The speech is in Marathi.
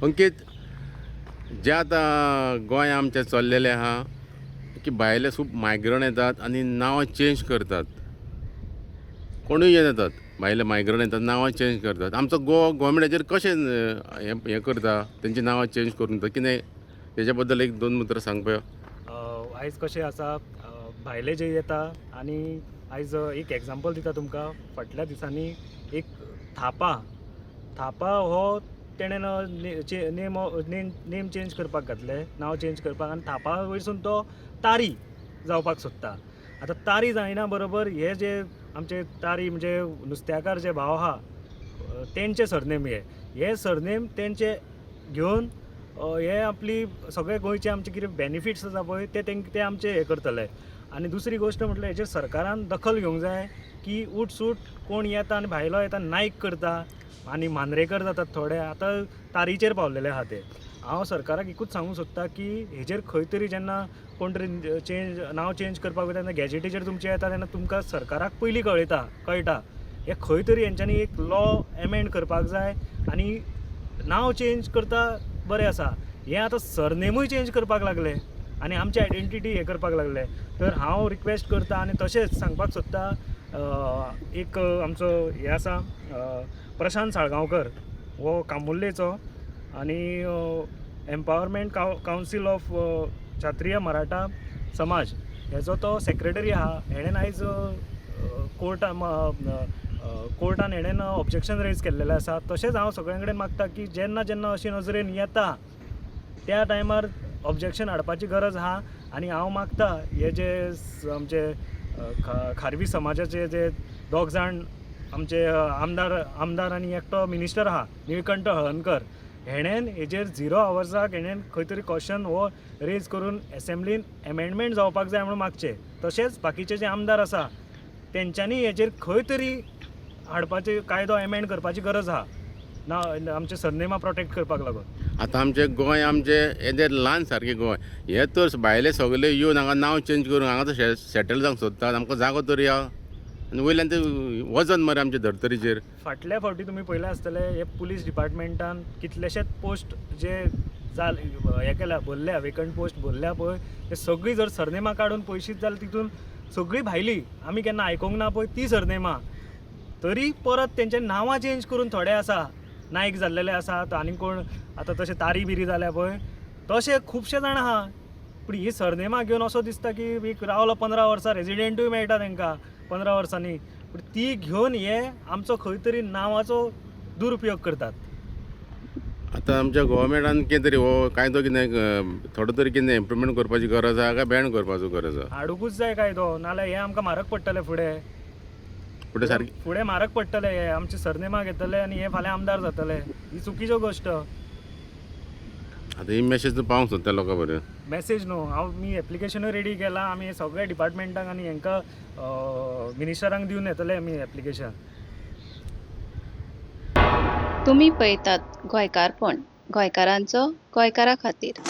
अंकीत, जे आतां गोंय आमचें चल्लेलें आहा की भायले खूब मायग्रंट येतात आनी नांवां चेंज करतात. कोणूय येतात, भायले मायग्रंट येतात, नांवां चेंज करतात. आमचो गोवोरमेंट हेजेर कशें हें करता, तेंची नांवां चेंज करून दिता? कितें हेच्या बद्दल एक दोन उतरां सांग पळोवया. आयज कशें आसा, भायले जे येता आनी आयज एक एग्जांपल दिता तुमकां. फाटल्या दिसांनी एक थापा हो तेणेन नेम चेंज करपाक घातले, नांव चेंज करपाक, आनी थापा वयरसून तो तारी जावपाक सोदता. आतां तारी जायना बरोबर हे जे आमचे तारी म्हणजे नुस्त्याकार जे भाव आहा तेंचे सरनेम हे सरनेम तेंचे घेवन हे आपली सगळे गोंयचे आमचे कितें बेनिफिट्स आसा पळय ते आमचे हे करतले. आनी दुसरी गोश्ट म्हटल्यार हेचेर सरकारान दखल घेवंक जाय की उठसूट कोण येता आनी भायलो येता नायक करता आनी मांद्रेकर जातात थोडे. आतां तारीचेर पावलेले आहा ते. हांव सरकाराक एकूच सांगूंक सोदता की हेजेर खंय तरी जेन्ना कोण तरी नांव चेंज करपाक वयता तेन्ना गॅजेटीचेर तुमचे येता तेन्ना तुमकां सरकाराक पयलीं कळटा. हे खंय तरी हेंच्यांनी एक लॉ एमेंड करपाक जाय. आनी नांव चेंज करता बरें आसा, हे आतां सरनेमूय चेंज करपाक लागले आनी आमची आयडेंटिटी हे करपाक लागले. तर हांव रिक्वेस्ट करता आनी तशेंच सांगपाक सोदता, एक आमचो हे आसा प्रशांत साळगांवकर, हो कामुर्लेचो आनी एम्पावरमेंट कावन्सील ऑफ क्षत्रीय मराठा समाज हेजो तो सेक्रेटरी आहा. हेणेन आयज कोर्टान हेणेन ऑब्जेक्शन रेज केल्लेलें आसा. तशेंच हांव सगळ्यां कडेन मागता की जेन्ना अशी नजरेन येता त्या टायमार ऑब्जेक्शन हाडपाची गरज आहा. आनी हांव मागता हे जे आमचे खारवी समाजाचे जे दोग जाण आमचे आमदार आनी एकटो मिनिस्टर आहा निळकंठ हळर्णकर, हेणेन हेजेर 0 आवर्साक हेणेन खंय तरी क्वेश्चन हो रेज करून एसेंब्लीन एमेंडमेंट जावपाक जाय म्हणून मागचे. तशेंच बाकीचे जे आमदार आसा तेंच्यांनी हेजेर खंय तरी हाडपाचे कायदो एमेंड करपाची गरज आहा ना आमचे सरनेमां प्रोटेक्ट करपाक लागून. आतां आमचें गोंय आमचें येदेर ल्हान सारकें गोंय, हे तर भायले सगळे येवन हांगा नांव चेंज करून हांगा तर सेटल जावंक सोदतात. आमकां जागो तरी हा आनी वयल्यान ते वजन मरे आमच्या धर्तरेचेर. फाटल्या फावटी तुमी पळयलें आसतलें हे पुलीस डिपार्टमेंटान कितलेशेच पोस्ट जे हे केल्या भरल्या, वेकंट पोस्ट भरल्या पळय, ते सगळीं जर सरनेमां काडून पळयशीत जाल्यार तितून सगळीं भायलीं आमी केन्ना आयकूंक ना पळय ती सरनेमां. तरी परत तेंचे नांवां चेंज करून थोडे आसा नायक जाल्लेले आसात आनी कोण आतां तशे तारी बिरी जाल्या पळय तशे खुबशे जाण आहा. पूण ही सरनेमां घेवन असो दिसता की एक रावलो 15 वर्सां रेजिडेंटूय मेळटा तांकां 15 वर्सांनी, पूण ती घेवन हे आमचो खंय तरी नांवाचो दुरुपयोग करतात. आतां आमच्या गोवोरमेंटान कितें तरी हो कायदो कितें थोडो तरी कितें इम्प्रुवमेंट करपाची गरज आहा काय बॅन करपाचो गरज आहा? हाडूंकूच जाय कायदो, नाल्यार हे आमकां म्हारग पडटले फुडें म्हारग पडटले. हे आमचे सरनेमां घेतले आनी हे फाल्यां आमदार जातले, ही चुकीच्यो गोश्ट. आतां ही मॅसेज पावंक सोदता लोकां पर्यंत. मॅसेज न्हू, मी एप्लिकेशनूय रेडी केला. आमी सगळ्या डिपार्टमेंटांक आनी हांकां मिनिस्टरांक दिवन येतले आमी एप्लिकेशन. तुमी पळयतात गोंयकारपण, गोंयकारांचो गोंयकारा खातीर.